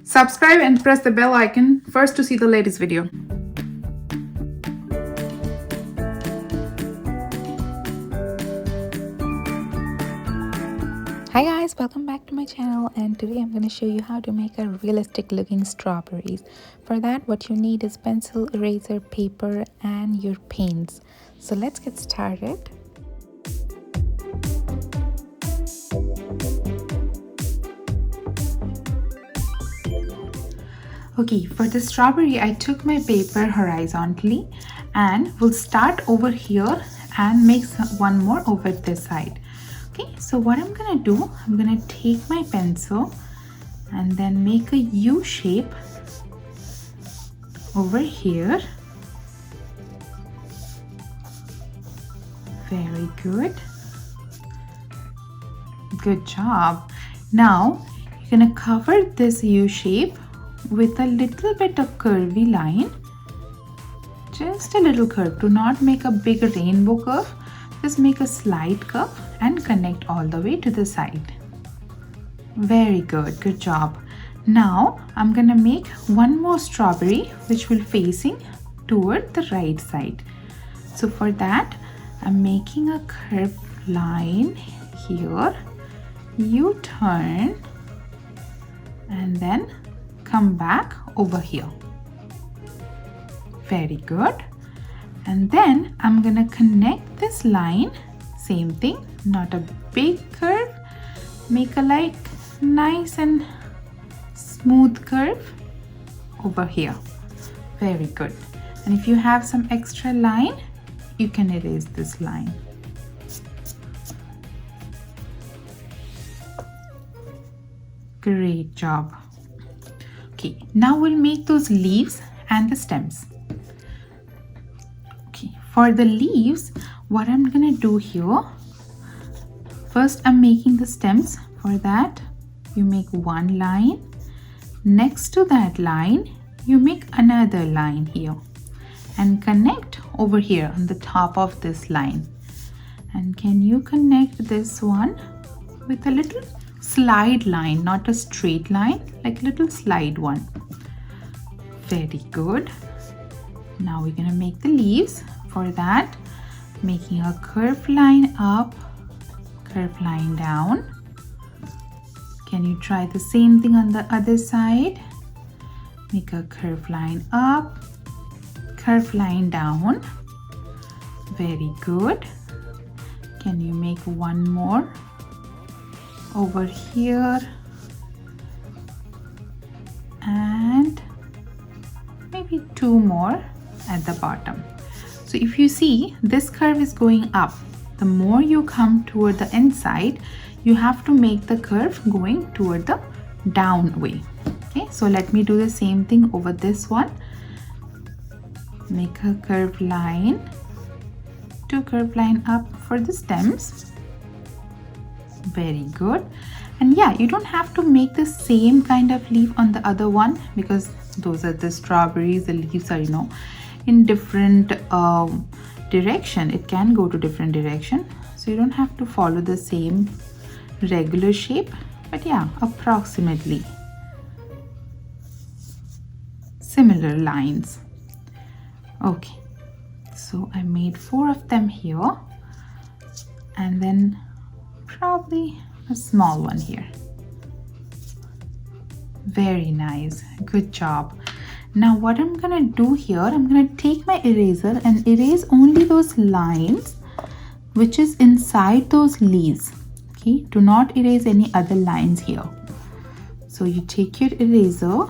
Subscribe and press the bell icon first to see the latest video. Hi guys, welcome back to my channel, and today I'm going to show you how to make a realistic looking strawberries. For that, what you need is pencil, eraser, paper and your paints. So let's get started. Okay, for the strawberry I took my paper horizontally and we'll start over here and make one more over this side. Okay, so what I'm gonna do, I'm gonna take my pencil and then make a U shape over here. Very good. Good job. Now you're gonna cover this U shape with a little bit of curvy line. Just a little curve. Do not make a big rainbow curve. Just make a slight curve and connect all the way to the side. Very good. Good job. Now I'm gonna make one more strawberry which will facing toward the right side. So for that I'm making a curved line here. You turn and then come back over here. Very good. And then I'm gonna connect this line, same thing, not a big curve, make a like nice and smooth curve over here. Very good. And if you have some extra line, you can erase this line. Great job. Okay, now we'll make those leaves and the stems. Okay, for the leaves, what I'm gonna do here, first I'm making the stems. For that, you make one line. Next to that line, you make another line here and connect over here on the top of this line. And can you connect this one with a little slide line, not a straight line, like little slide one. Very good. Now we're gonna make the leaves. For that, making a curved line up, curved line down. Can you try the same thing on the other side? Make a curved line up, curved line down. Very good. Can you make one more over here and maybe two more at the bottom? So if you see, this curve is going up. The more you come toward the inside, you have to make the curve going toward the down way. Okay, so let me do the same thing over this one. Make a curved line, two curved line up for the stems. Very good. And yeah, you don't have to make the same kind of leaf on the other one because those are the strawberries. The leaves are, in different direction. It can go to different direction, so you don't have to follow the same regular shape, but yeah, approximately similar lines. Okay, so I made 4 of them here and then probably a small one here. Very nice. Good job. Now what I'm gonna do here, I'm gonna take my eraser and erase only those lines which is inside those leaves. Okay, do not erase any other lines here. So you take your eraser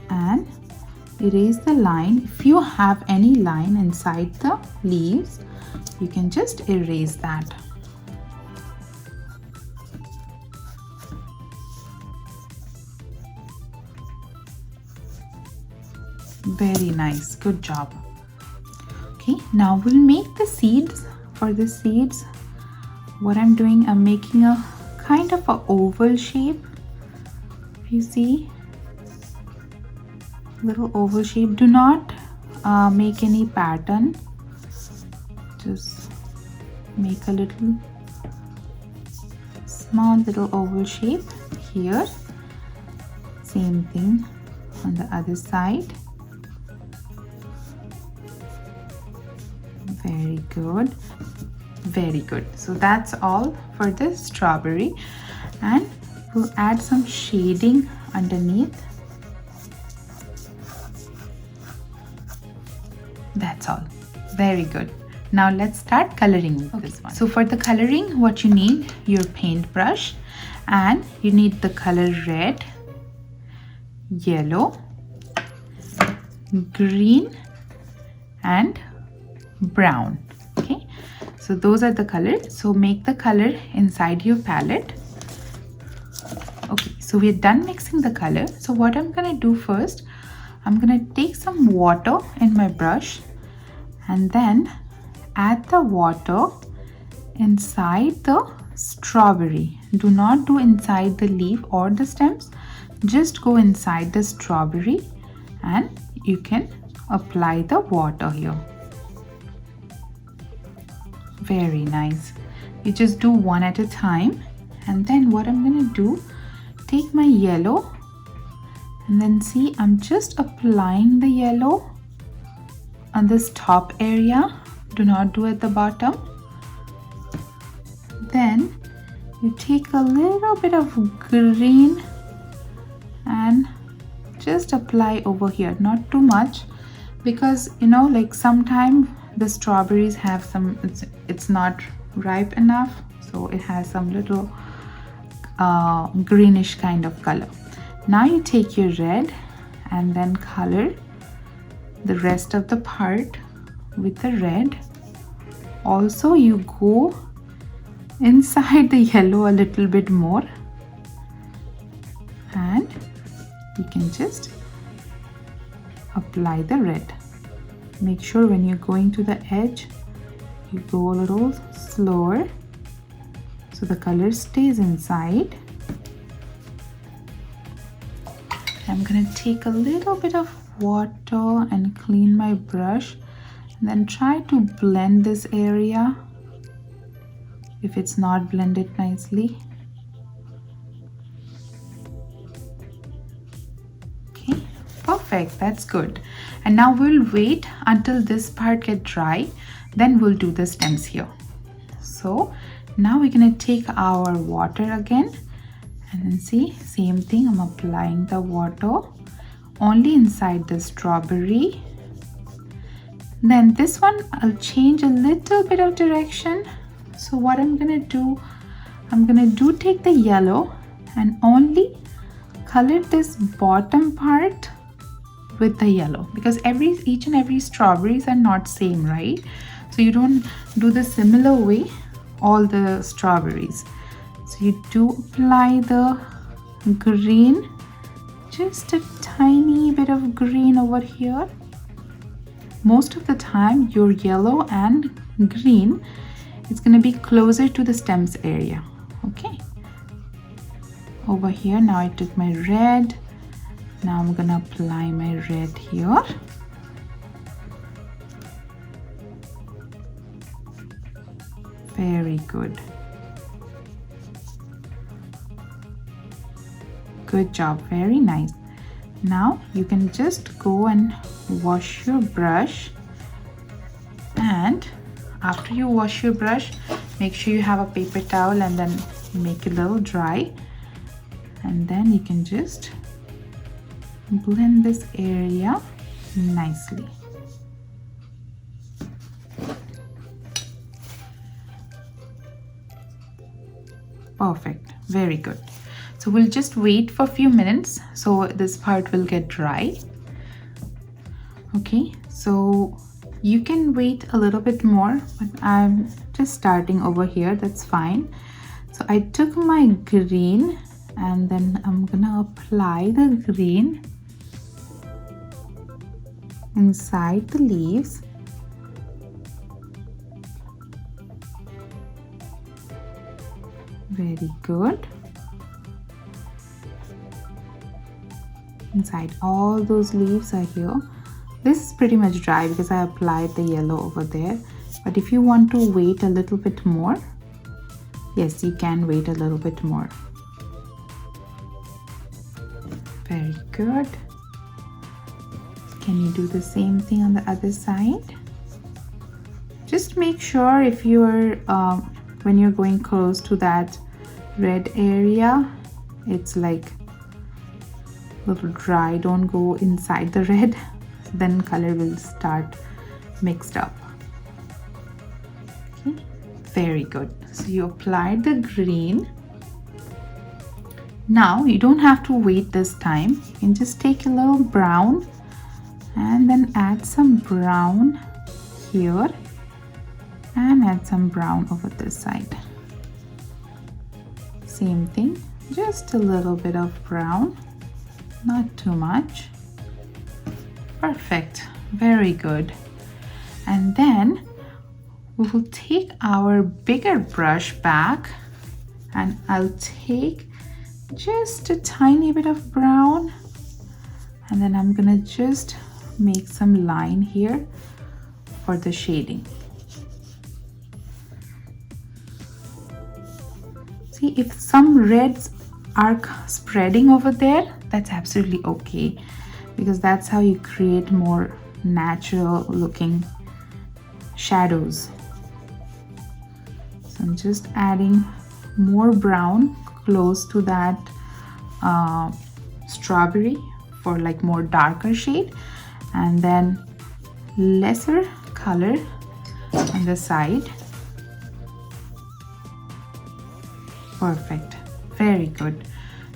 and erase the line. If you have any line inside the leaves, you can just erase that. Very nice. Good job. Okay, now we'll make the seeds. For the seeds, what I'm doing, I'm making a kind of a oval shape. If you see, little oval shape. Do not make any pattern. Just make a little small little oval shape here. Same thing on the other side. Very good, very good. So that's all for this strawberry, and we'll add some shading underneath. That's all. Very good. Now let's start coloring with this one. So for the coloring, what you need, your paintbrush, and you need the color red, yellow, green, and brown. Okay, so those are the colors. So make the color inside your palette. Okay, so we're done mixing the color. So what I'm gonna do first, I'm gonna take some water in my brush and then add the water inside the strawberry. Do not do inside the leaf or the stems, just go inside the strawberry and you can apply the water here. Very nice. You just do one at a time. And then what I'm gonna do, take my yellow and then see, I'm just applying the yellow on this top area. Do not do at the bottom. Then you take a little bit of green and just apply over here, not too much, because you know, like sometimes the strawberries have some, it's not ripe enough, so it has some little greenish kind of color. Now you take your red and then color the rest of the part with the red. Also you go inside the yellow a little bit more and you can just apply the red. Make sure when you're going to the edge, you go a little slower so the color stays inside. I'm gonna take a little bit of water and clean my brush and then try to blend this area if it's not blended nicely. Okay, perfect, that's good. And now we'll wait until this part get dry, then we'll do the stems here. So now we're gonna take our water again and then see, same thing, I'm applying the water only inside the strawberry. Then this one, I'll change a little bit of direction. So what I'm gonna do, take the yellow and only color this bottom part with the yellow, because each and every strawberries are not same, right? So you don't do the similar way all the strawberries. So you do apply the green, just a tiny bit of green over here. Most of the time your yellow and green, it's going to be closer to the stems area. Okay, over here now I took my red. Now I'm gonna apply my red here. Very good. Good job, very nice. Now you can just go and wash your brush, and after you wash your brush, make sure you have a paper towel and then make it a little dry, and then you can just blend this area nicely. Perfect, very good. So we'll just wait for a few minutes so this part will get dry. Okay, so you can wait a little bit more, but I'm just starting over here, that's fine. So I took my green and then I'm gonna apply the green inside the leaves. Very good. Inside all those leaves are here. This is pretty much dry because I applied the yellow over there, but if you want to wait a little bit more, Yes, you can wait a little bit more. Very good. Can you do the same thing on the other side? Just make sure if you're when you're going close to that red area, it's like a little dry. Don't go inside the red, then color will start mixed up. Okay, very good. So you applied the green. Now you don't have to wait this time. You can just take a little brown and then add some brown here and add some brown over this side. Same thing, just a little bit of brown, not too much. Perfect, very good. And then we will take our bigger brush back and I'll take just a tiny bit of brown and then I'm gonna just make some line here for the shading. See, if some reds are spreading over there, that's absolutely okay, because that's how you create more natural looking shadows. So I'm just adding more brown close to that strawberry for like more darker shade, and then lesser color on the side. Perfect, very good,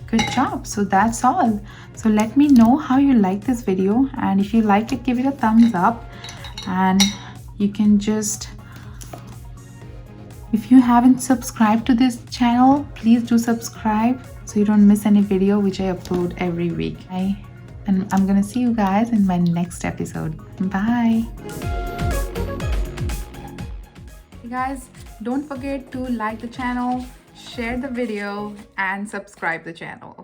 good job. So that's all. So let me know how you like this video, and if you like it, give it a thumbs up. And you can just, if you haven't subscribed to this channel, please do subscribe so you don't miss any video which I upload every week. And I'm gonna see you guys in my next episode. Bye. Hey guys, don't forget to like the channel, share the video, and subscribe the channel.